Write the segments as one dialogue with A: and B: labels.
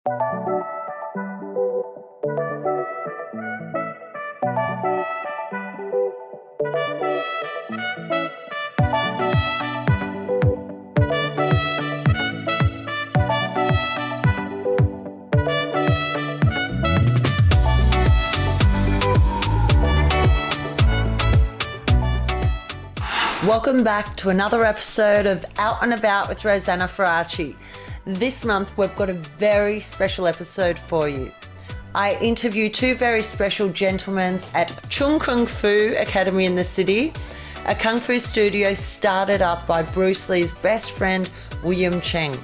A: Welcome back to another episode of Out and About with Rosanna Faraci. This month we've got a very special episode for you. I interview two very special gentlemen at Cheungs Wing Chun Academy in the city, a kung fu studio started up by Bruce Lee's best friend, William Cheung.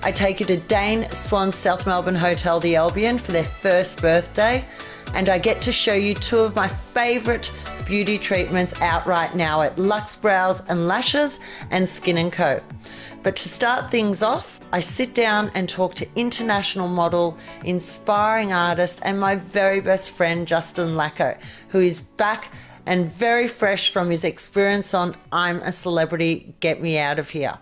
A: I take you to Dane Swan's South Melbourne hotel, the Albion, for their first birthday, and I get to show you two of my favourite beauty treatments out right now at Luxe Brows and Lashes and Skin & Co. But to start things off, I sit down and talk to international model, inspiring artist, and my very best friend, Justin Lacko, who is back and very fresh from his experience on I'm a Celebrity, Get Me Out of Here.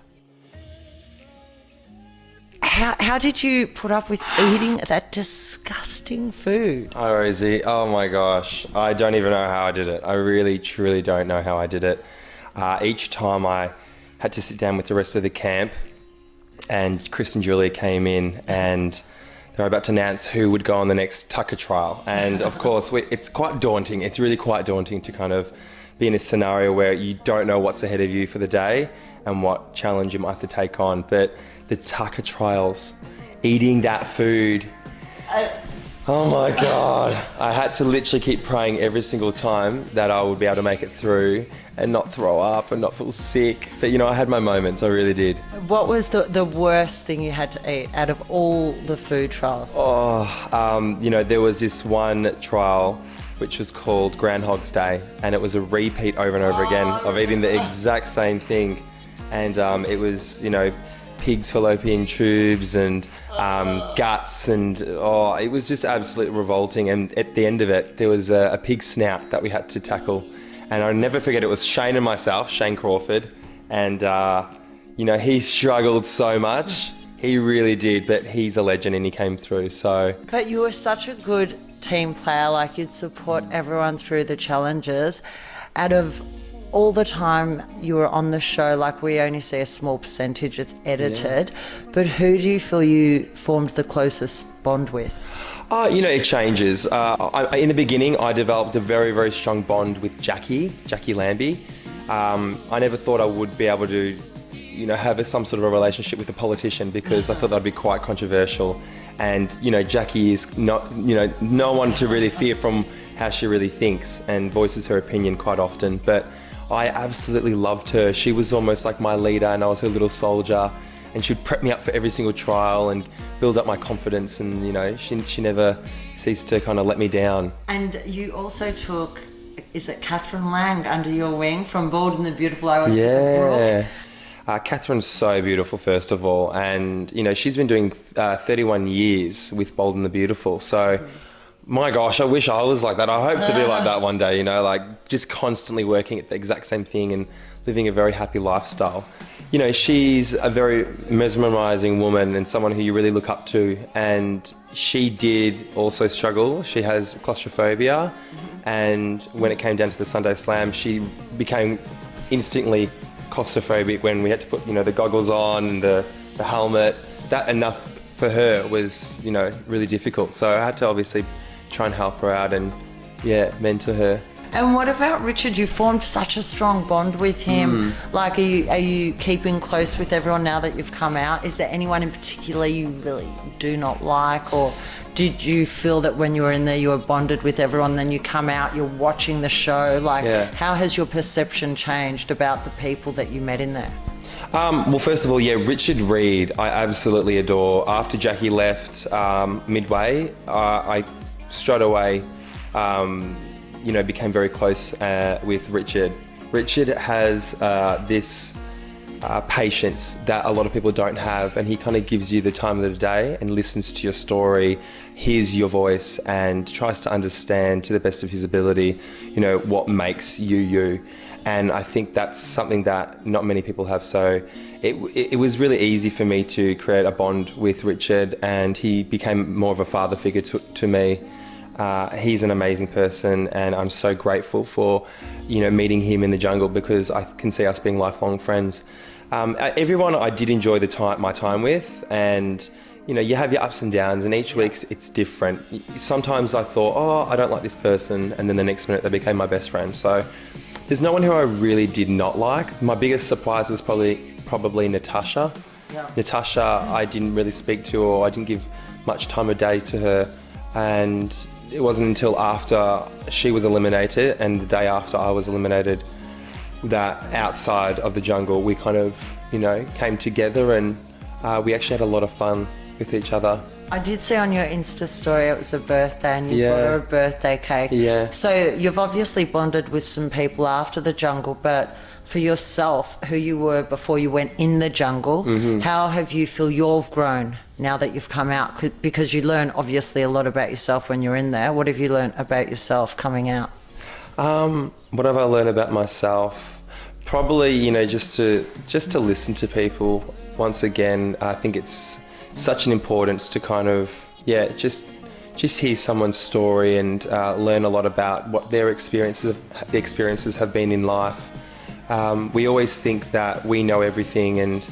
A: How did you put up with eating that disgusting food?
B: Hi, Rosie. Oh my gosh. I don't even know how I did it. I really, truly don't know how I did it. Each time I had to sit down with the rest of the camp, and Chris and Julia came in and they were about to announce who would go on the next Tucker trial. And of course, it's quite daunting. It's really quite daunting to kind of be in a scenario where you don't know what's ahead of you for the day and what challenge you might have to take on. But the Tucker trials, eating that food, oh my God. I had to literally keep praying every single time that I would be able to make it through and not throw up and not feel sick. But you know, I had my moments, I really did.
A: What was the worst thing you had to eat out of all the food trials?
B: You know, there was this one trial which was called Groundhog's Day, and it was a repeat over and over again of eating the exact same thing. And it was, you know, pig's fallopian tubes and guts, and it was just absolutely revolting. And at the end of it, there was a pig snout that we had to tackle. And I'll never forget, it was Shane and myself, Shane Crawford, and you know, he struggled so much. He really did, but he's a legend and he came through, so. But
A: you were such a good team player, like you'd support everyone through the challenges. Out of all the time you were on the show, like we only see a small percentage, it's edited, but who do you feel you formed the closest bond with?
B: You know, it changes. In the beginning, I developed a very, very strong bond with Jackie Lambie. I never thought I would be able to, you know, have some sort of a relationship with a politician because I thought that'd be quite controversial. And, you know, Jackie is not, you know, no one to really fear from how she really thinks and voices her opinion quite often. But I absolutely loved her. She was almost like my leader and I was her little soldier, and she'd prep me up for every single trial and build up my confidence, and, you know, she never ceased to kind of let me down.
A: And you also took, is it Catherine Lang under your wing from Bold and the Beautiful? I always think of
B: Catherine's so beautiful, first of all, and, you know, she's been doing 31 years with Bold and the Beautiful, so my gosh, I wish I was like that. I hope to be like that one day, you know, like just constantly working at the exact same thing and living a very happy lifestyle. You know, she's a very mesmerizing woman and someone who you really look up to, and she did also struggle. She has claustrophobia, and when it came down to the Sunday Slam, she became instantly claustrophobic when we had to put, you know, the goggles on and the helmet. That enough for her was, you know, really difficult. So I had to obviously try and help her out and, mentor her.
A: And what about Richard? You formed such a strong bond with him. Like, are you keeping close with everyone now that you've come out? Is there anyone in particular you really do not like? Or did you feel that when you were in there you were bonded with everyone, then you come out, you're watching the show? Like, how has your perception changed about the people that you met in there?
B: Well, first of all, Richard Reid, I absolutely adore. After Jackie left midway, I straight away, became very close with Richard. Richard has this patience that a lot of people don't have, and he kind of gives you the time of the day and listens to your story, hears your voice, and tries to understand to the best of his ability, you know, what makes you you. And I think that's something that not many people have. So it was really easy for me to create a bond with Richard, and he became more of a father figure to me. He's an amazing person, and I'm so grateful for, you know, meeting him in the jungle, because I can see us being lifelong friends. Everyone I did enjoy my time with, and you know, you have your ups and downs, and each week it's different. Sometimes I thought, oh, I don't like this person, and then the next minute they became my best friend. So there's no one who I really did not like. My biggest surprise was probably Natasha. Yeah. Natasha, I didn't really speak to, or I didn't give much time of day to her, and it wasn't until after she was eliminated and the day after I was eliminated that outside of the jungle we kind of, you know, came together, and we actually had a lot of fun with each other.
A: I did see on your Insta story it was a birthday, and you bought her a birthday cake.
B: Yeah.
A: So you've obviously bonded with some people after the jungle, but for yourself, who you were before you went in the jungle, how have you feel you've grown now that you've come out? Because you learn obviously a lot about yourself when you're in there. What have you learned about yourself coming out?
B: What have I learned about myself? Probably, you know, just to listen to people. Once again, I think it's such an importance to kind of, just hear someone's story and learn a lot about what their experiences have been in life. We always think that we know everything, and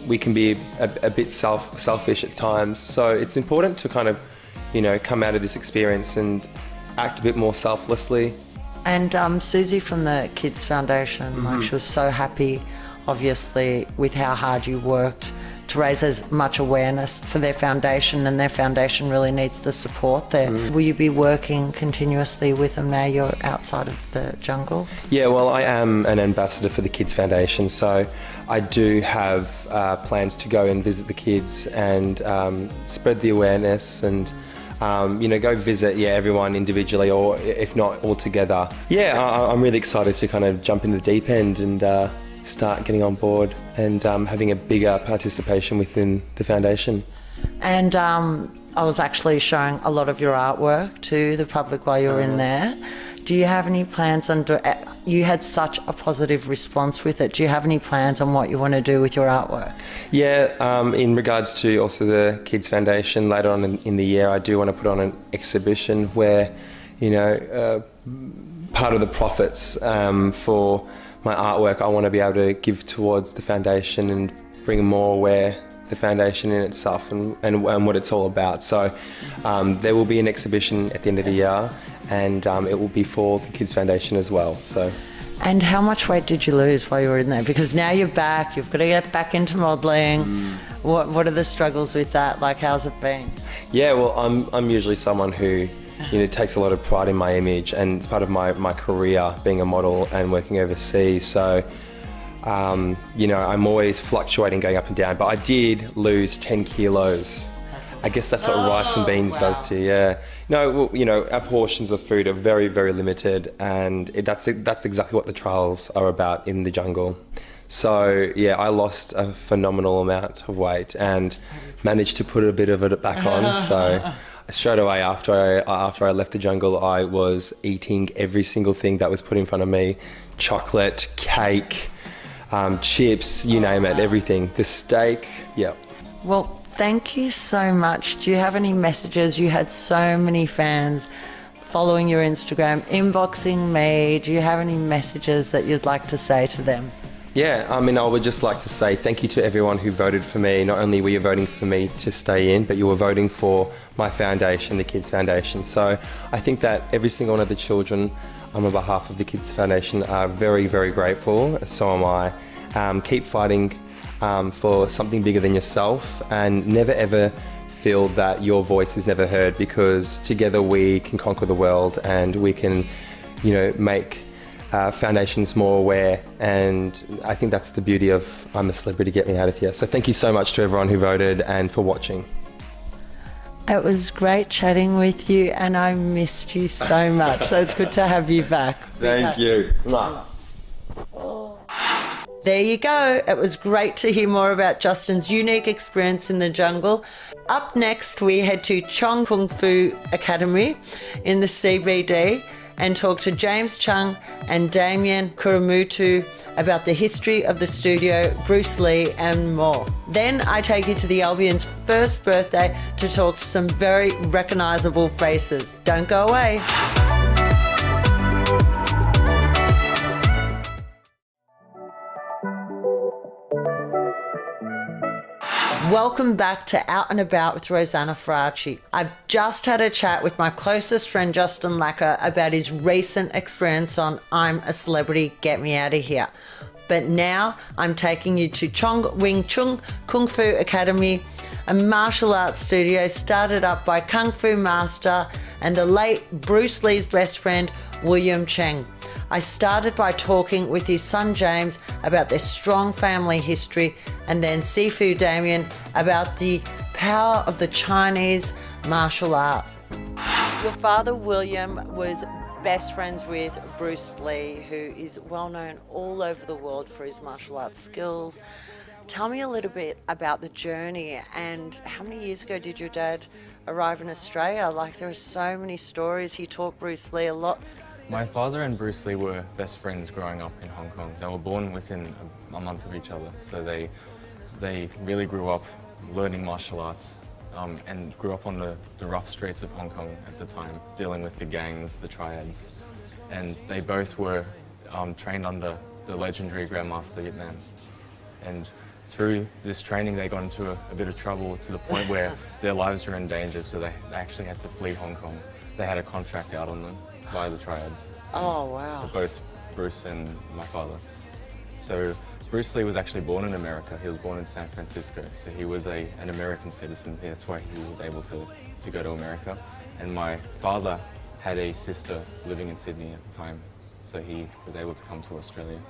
B: we can be a bit selfish at times. So it's important to kind of, you know, come out of this experience and act a bit more selflessly.
A: And Susie from the Kids Foundation, like, she was so happy, obviously, with how hard you worked to raise as much awareness for their foundation, and their foundation really needs the support there. Will you be working continuously with them now you're outside of the jungle? Yeah,
B: well, I am an ambassador for the Kids Foundation, so I do have plans to go and visit the kids and spread the awareness, and you know, go visit everyone individually, or if not all together. I'm really excited to kind of jump in the deep end and start getting on board and having a bigger participation within the foundation.
A: And I was actually showing a lot of your artwork to the public while you were in there. Do you have any plans on you had such a positive response with it. Do you have any plans on what you want to do with your artwork?
B: In regards to also the Kids Foundation, later on in the year, I do want to put on an exhibition where, you know, part of the profits for my artwork I want to be able to give towards the foundation and bring more aware the foundation in itself and what it's all about. So there will be an exhibition at the end of the year, and it will be for the Kids Foundation as well. So.
A: And how much weight did you lose while you were in there? Because now you're back, you've got to get back into modelling. What are the struggles with that? Like, how's it been? Well,
B: I'm usually someone who, you know, takes a lot of pride in my image, and it's part of my career being a model and working overseas. So, you know, I'm always fluctuating, going up and down, but I did lose 10 kilos. I guess that's what rice and beans does to you. No, well, you know, our portions of food are very, very limited, and that's exactly what the trials are about in the jungle. So I lost a phenomenal amount of weight and managed to put a bit of it back on. So straight away after I left the jungle, I was eating every single thing that was put in front of me: chocolate, cake, chips, you name it, everything. The steak, Well, thank you so much. Do you have any messages? You had so many fans following your Instagram, inboxing me. Do you have any messages that you'd like to say to them? I mean, I would just like to say thank you to everyone who voted for me. Not only were you voting for me to stay in, but you were voting for my foundation, the Kids Foundation. So I think that every single one of the children, on behalf of the Kids Foundation, are very, very grateful. So am I. Keep fighting for something bigger than yourself, and never ever feel that your voice is never heard, because together we can conquer the world, and we can, you know, make foundations more aware. And I think that's the beauty of I'm a Celebrity, Get Me Out of Here. So thank you so much to everyone who voted and for watching. It was great chatting with you, and I missed you so much. So it's good to have you back. Thank you.
A: There you go. It was great to hear more about Justin's unique experience in the jungle. Up next, we head to Cheungs Kung Fu Academy in the CBD and talk to James Cheung and Damien Kuramutu about the history of the studio, Bruce Lee, and more. Then I take you to the Albions' first birthday to talk to some very recognisable faces. Don't go away. Welcome back to Out and About with Rosanna Faraci. I've just had a chat with my closest friend Justin Lacko about his recent experience on I'm a Celebrity, Get Me Out of Here. But now I'm taking you to Cheungs Wing Chun Kung Fu Academy, a martial arts studio started up by Kung Fu master and the late Bruce Lee's best friend, Louis Damien. I started by talking with his son James about their strong family history, and then Louis Damien about the power of the Chinese martial art. Your father William was best friends with Bruce Lee, who is well known all over the world for his martial arts skills. Tell me a little bit about the journey, and how many years ago did your dad arrive in Australia? Like, there are so many stories. He taught Bruce Lee a lot.
C: My father and Bruce Lee were best friends growing up in Hong Kong. They were born within a month of each other, so they really grew up learning martial arts and grew up on the rough streets of Hong Kong at the time, dealing with the gangs, the triads. And they both were trained under the legendary Grandmaster Yip Man. And through this training, they got into a bit of trouble to the point where their lives were in danger, so they actually had to flee Hong Kong. They had a contract out on them by the triads.
A: Oh, wow.
C: For both Bruce and my father. So Bruce Lee was actually born in America. He was born in San Francisco, so he was an American citizen. That's why he was able to go to America. And my father had a sister living in Sydney at the time, so he was able to come to Australia.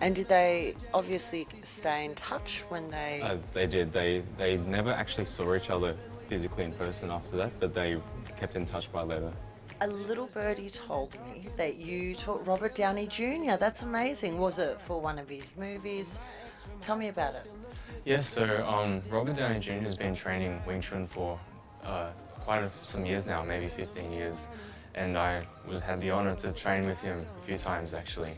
A: And did they obviously stay in touch when they...
C: They did. They never actually saw each other physically in person after that, but they kept in touch by letter.
A: A little birdie told me that you taught Robert Downey Jr. That's amazing. Was it for one of his movies? Tell me about it.
C: Yes, so Robert Downey Jr. has been training Wing Chun for quite some years now, maybe 15 years. And I had the honor to train with him a few times, actually.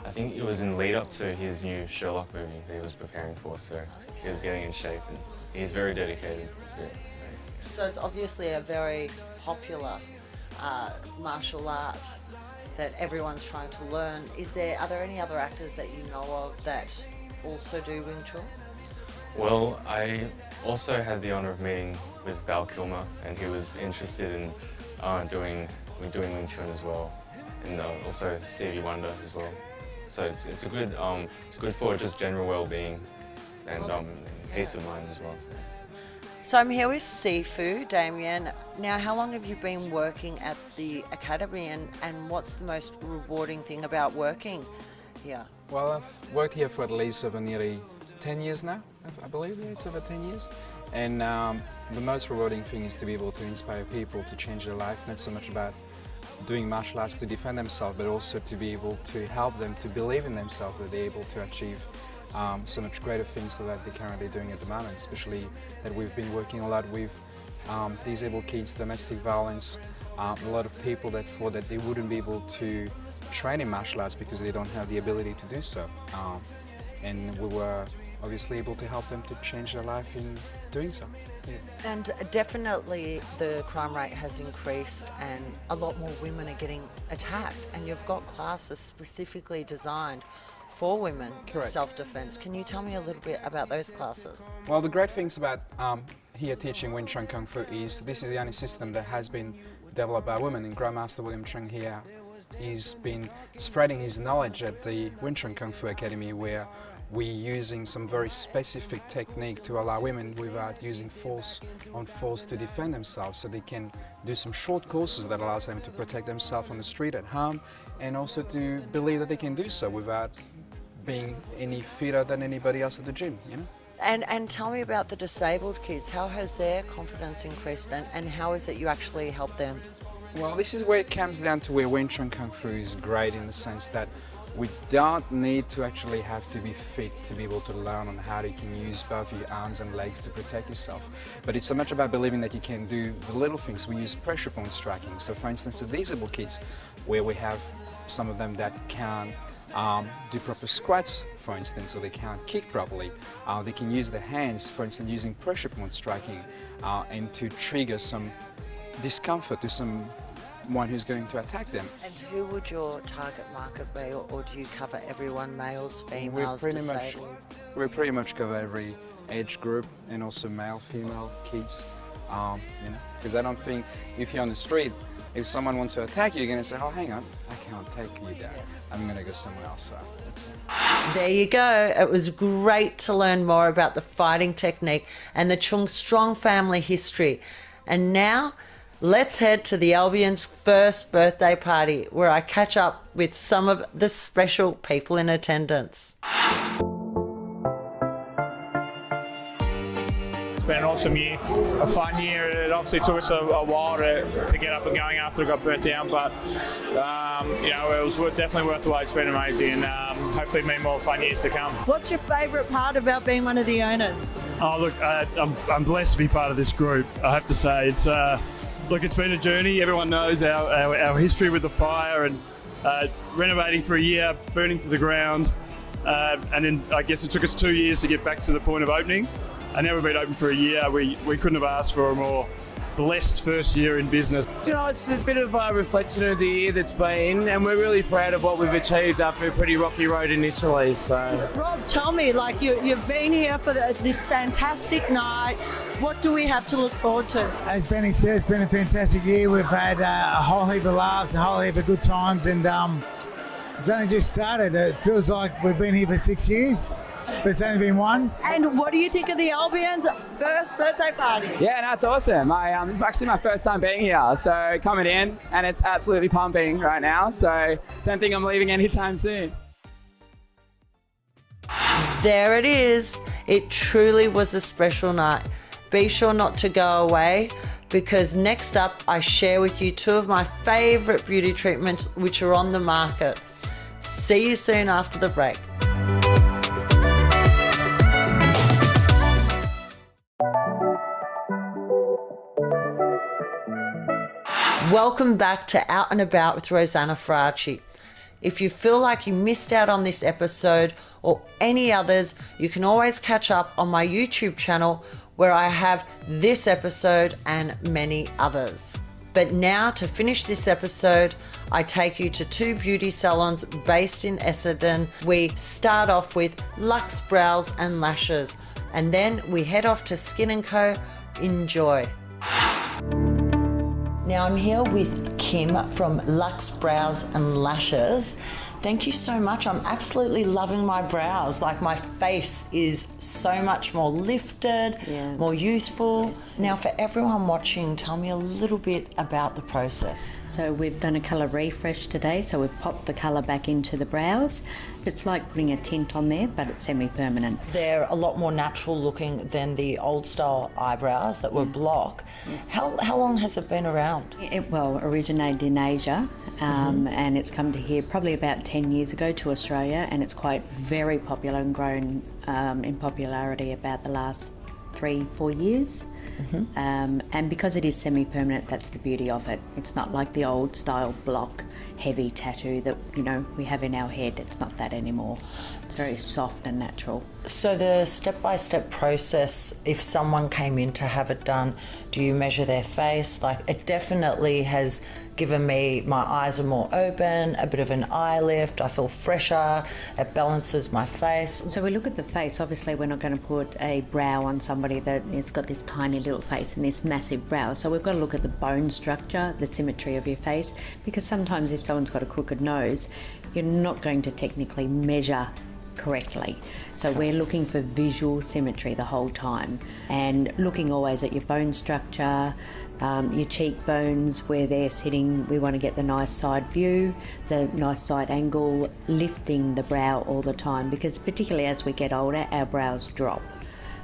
C: I think it was in lead up to his new Sherlock movie that he was preparing for, so he was getting in shape, and he's very dedicated. Yeah,
A: so it's obviously a very popular martial art that everyone's trying to learn. Are there any other actors that you know of that also do Wing Chun?
C: Well, I also had the honor of meeting with Val Kilmer, and he was interested in doing Wing Chun as well, and also Stevie Wonder as well. So it's good for just general well-being and peace of mind as well.
A: So I'm here with Louis Damien. Now, how long have you been working at the academy, and what's the most rewarding thing about working here?
D: Well, I've worked here for at least over nearly 10 years now, I believe. Yeah, it's over 10 years. And the most rewarding thing is to be able to inspire people to change their life, not so much about doing martial arts to defend themselves, but also to be able to help them to believe in themselves, that they're able to achieve so much greater things than that they're currently doing at the moment, especially that we've been working a lot with disabled kids, domestic violence, a lot of people that thought that they wouldn't be able to train in martial arts because they don't have the ability to do so. And we were obviously able to help them to change their life in doing so. Yeah.
A: And definitely the crime rate has increased and a lot more women are getting attacked, and you've got classes specifically designed for women,
D: correct,
A: self-defense. Can you tell me a little bit about those classes?
D: Well, the great things about here teaching Wing Chun Kung Fu is this is the only system that has been developed by women, and Grandmaster William Cheung here he's been spreading his knowledge at the Wing Chun Kung Fu Academy, where we're using some very specific technique to allow women without using force on force to defend themselves, so they can do some short courses that allows them to protect themselves on the street at home, and also to believe that they can do so without being any fitter than anybody else at the gym, you know?
A: And tell me about the disabled kids. How has their confidence increased, and how is it you actually help them?
D: Well, this is where it comes down to where Wing Chun Kung Fu is great, in the sense that we don't need to actually have to be fit to be able to learn on how you can use both your arms and legs to protect yourself. But it's so much about believing that you can do the little things. We use pressure point striking. So for instance, the disabled kids, where we have some of them that can do proper squats, for instance, or they can't kick properly. They can use their hands, for instance, using pressure point striking, and to trigger some discomfort to someone who's going to attack them.
A: And who would your target market be, or do you cover everyone, males, females, disabled?
D: We pretty much cover every age group, and also male, female, kids. Because I don't think if you're on the street, if someone wants to attack you, you're going to say, oh, hang on, I can't take you down. I'm going to go somewhere else. So that's it.
A: There you go. It was great to learn more about the fighting technique and the Cheung strong family history. And now, let's head to the Albions' first birthday party, where I catch up with some of the special people in attendance.
E: It's been an awesome year, a fun year. It obviously took us a while to get up and going after it got burnt down, but it was definitely worth the wait. It's been amazing, and hopefully many more fun years to come.
A: What's your favourite part about being one of the owners?
E: Oh, look, I'm blessed to be part of this group. I have to say, it's been a journey. Everyone knows our history with the fire and renovating for a year, burning to the ground, and then I guess it took us 2 years to get back to the point of opening. And now we've been open for a year. We couldn't have asked for a more blessed first year in business.
F: It's a bit of a reflection of the year that's been, and we're really proud of what we've achieved after a pretty rocky road initially. So,
A: Rob, tell me, you've been here for this fantastic night. What do we have to look forward to?
G: As Benny said, it's been a fantastic year. We've had a whole heap of laughs, a whole heap of good times, and it's only just started. It feels like we've been here for 6 years. But it's only been one.
A: And what do you think of the Albions' first birthday party?
H: Yeah, no, it's awesome. This is actually my first time being here, so coming in, and it's absolutely pumping right now, so don't think I'm leaving anytime soon.
A: There it is. It truly was a special night. Be sure not to go away, because next up I share with you two of my favourite beauty treatments which are on the market. See you soon after the break. Welcome back to Out and About with Rosanna Faraci. If you feel like you missed out on this episode or any others, you can always catch up on my YouTube channel, where I have this episode and many others. But now, to finish this episode, I take you to two beauty salons based in Essendon. We start off with Luxe Brows and Lashes, and then we head off to Skin & Co. Enjoy. Now I'm here with Kim from Luxe Brows and Lashes. Thank you so much. I'm absolutely loving my brows. My face is so much more lifted, more youthful. Yes. Now for everyone watching, tell me a little bit about the process.
I: So we've done a colour refresh today, so we've popped the colour back into the brows. It's like putting a tint on there, but it's semi-permanent.
A: They're a lot more natural looking than the old style eyebrows that were block. Yes. How long has it been around?
I: It originated in Asia, and it's come to here probably about 10 years ago to Australia, and it's quite very popular and grown in popularity about the last 3-4 years. And because it is semi-permanent, that's the beauty of it. It's not like the old style block heavy tattoo that we have in our head. It's not that anymore. It's very soft and natural.
A: So the step-by-step process, if someone came in to have it done, do you measure their face? It definitely has given me, my eyes are more open, a bit of an eye lift, I feel fresher, it balances my face.
I: So we look at the face. Obviously we're not going to put a brow on somebody that has got this tiny little face and this massive brow. So we've got to look at the bone structure, the symmetry of your face, because sometimes if someone's got a crooked nose, you're not going to technically measure correctly. So we're looking for visual symmetry the whole time, and looking always at your bone structure, your cheekbones, where they're sitting. We want to get the nice side view, the nice side angle, lifting the brow all the time, because particularly as we get older, our brows drop.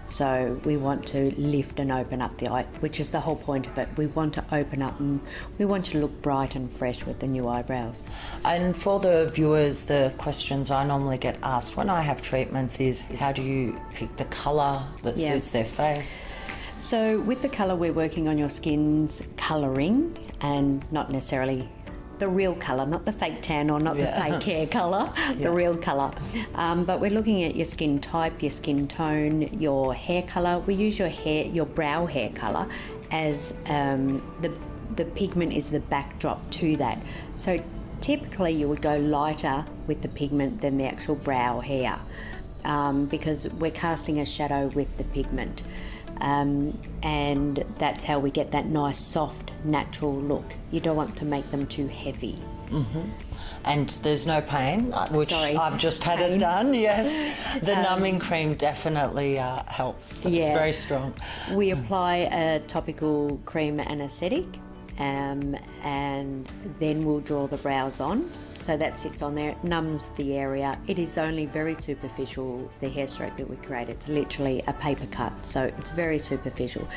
I: So we want to lift and open up the eye, which is the whole point of it. We want to open up and we want you to look bright and fresh with the new eyebrows.
A: And for the viewers, the questions I normally get asked when I have treatments is, how do you pick the colour that suits their face?
I: So with the colour, we're working on your skin's colouring and not necessarily the real colour, not the fake tan or not the fake hair colour, the real colour. But we're looking at your skin type, your skin tone, your hair colour. We use your brow hair colour as the pigment is the backdrop to that. So typically you would go lighter with the pigment than the actual brow hair because we're casting a shadow with the pigment. And that's how we get that nice, soft, natural look. You don't want to make them too heavy.
A: Mm-hmm. And there's no pain, which I've just had it done, yes. The numbing cream definitely helps. It's very strong.
I: We apply a topical cream anaesthetic and then we'll draw the brows on. So that sits on there, it numbs the area. It is only very superficial, the hair stroke that we create. It's literally a paper cut, so it's very superficial.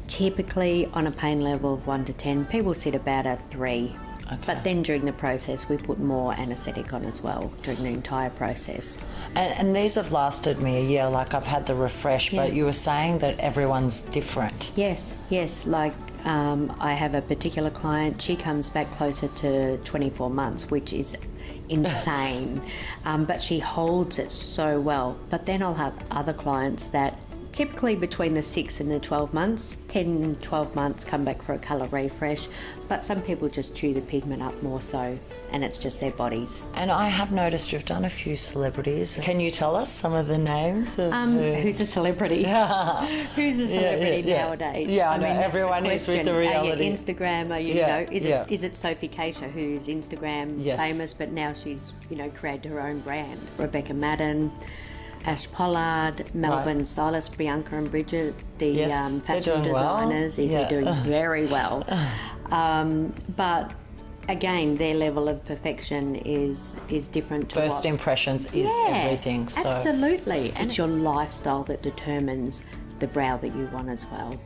I: Typically, on a pain level of 1 to 10, people sit about a 3. Okay. But then during the process, we put more anaesthetic on as well during the entire process.
A: And these have lasted me a year, like I've had the refresh, but you were saying that everyone's different.
I: Yes, like I have a particular client, she comes back closer to 24 months, which is insane, but she holds it so well. But then I'll have other clients that typically between the 6 and the 12 months, 10 and 12 months come back for a colour refresh, but some people just chew the pigment up more so, and it's just their bodies.
A: And I have noticed you've done a few celebrities. Can you tell us some of the names? Of
I: who's a celebrity? Who's a celebrity nowadays?
A: Yeah, I know, everyone is with the reality.
I: Instagram, is it Sophie Keisha, who's Instagram famous, but now she's, created her own brand. Rebecca Madden, Ash Pollard, Melbourne stylist Bianca and Bridget, the fashion designers, they're doing very well. But again, their level of perfection is different to
A: First impressions is everything. So.
I: Absolutely. And it's your lifestyle that determines the brow that you want as well.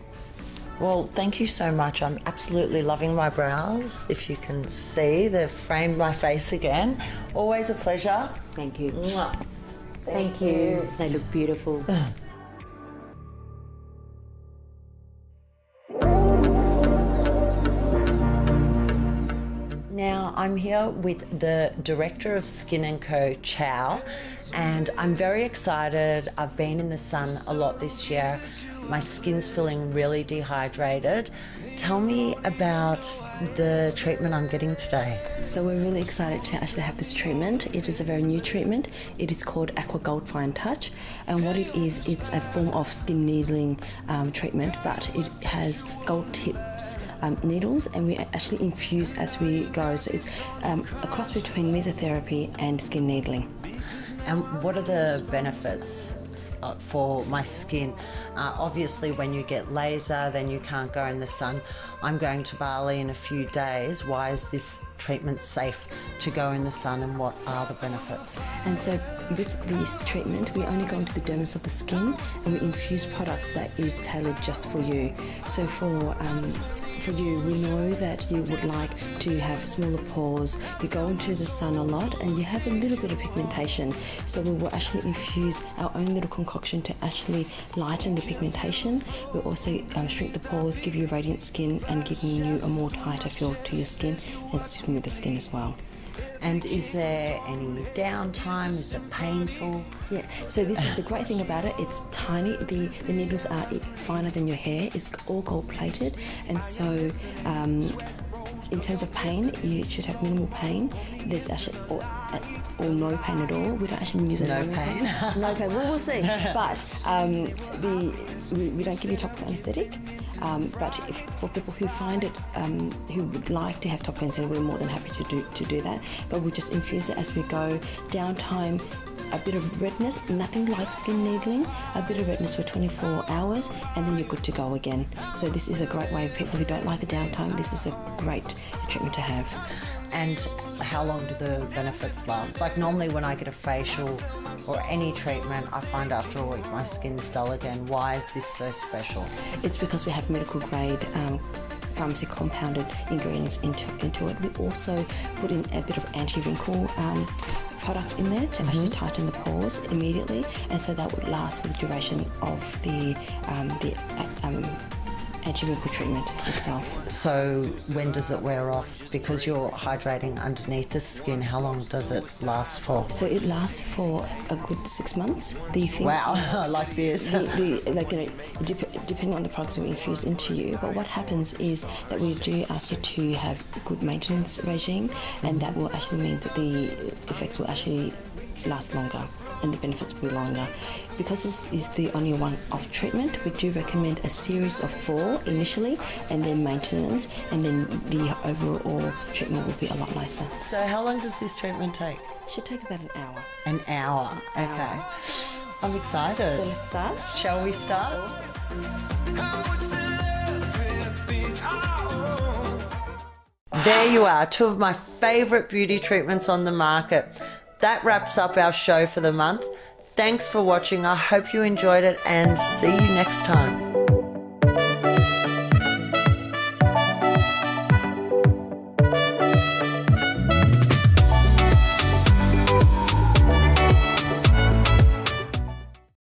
A: Well, thank you so much. I'm absolutely loving my brows. If you can see, they've framed my face again. Always a pleasure.
I: Thank you.
A: Mwah.
I: Thank you. They look beautiful.
A: Now, I'm here with the Director of Skin & Co, Chow, and I'm very excited. I've been in the sun a lot this year. My skin's feeling really dehydrated. Tell me about the treatment I'm getting today.
J: So we're really excited to actually have this treatment. It is a very new treatment. It is called Aqua Gold Fine Touch, and what it is, it's a form of skin needling treatment, but it has gold tips needles, and we actually infuse as we go. So it's a cross between mesotherapy and skin needling.
A: And what are the benefits for my skin? Obviously, when you get laser, then you can't go in the sun. I'm going to Bali in a few days. Why is this treatment safe to go in the sun, and what are the benefits?
J: And so with this treatment, we only go into the dermis of the skin, and we infuse products that is tailored just for you. So for you, we know that you would like to have smaller pores, you go into the sun a lot, and you have a little bit of pigmentation. So we will actually infuse our own little concoction to actually lighten the pigmentation. We'll also shrink the pores, give you radiant skin, and giving you a more tighter feel to your skin and smooth the skin as well.
A: And is there any downtime? Is it painful?
J: Yeah, so this is the great thing about it. It's tiny. The needles are finer than your hair. It's all gold plated, and so in terms of pain, you should have minimal pain. There's actually or no pain at all. We don't actually use
A: no pain.
J: No pain. Well, we'll see. But we don't give you topical anaesthetic. But for people who find it, who would like to have topical anaesthetic, we're more than happy to do that. But we just infuse it as we go. Downtime, a bit of redness, nothing like skin needling, a bit of redness for 24 hours, and then you're good to go again. So this is a great way of people who don't like the downtime. This is a great treatment to have.
A: And how long do the benefits last? Like normally when I get a facial, or any treatment, I find after a week my skin's dull again. Why is this so special?
J: It's because we have medical grade pharmacy compounded ingredients into it. We also put in a bit of anti-wrinkle product in there to actually tighten the pores immediately, and so that would last for the duration of the anti-wrinkle treatment itself.
A: So when does it wear off? Because you're hydrating underneath the skin, how long does it last for?
J: So it lasts for a good 6 months.
A: Wow, like this.
J: Depending on the products we infuse into you. But what happens is that we do ask you to have a good maintenance regime, and that will actually mean that the effects will actually last longer and the benefits will be longer. Because this is the only one-off treatment, we do recommend a series of 4 initially, and then maintenance, and then the overall treatment will be a lot nicer.
A: So how long does this treatment take?
J: Should take about an hour.
A: An hour, okay. I'm excited.
J: So let's start.
A: Shall we start? There you are, 2 of my favourite beauty treatments on the market. That wraps up our show for the month. Thanks for watching. I hope you enjoyed it, and see you next time.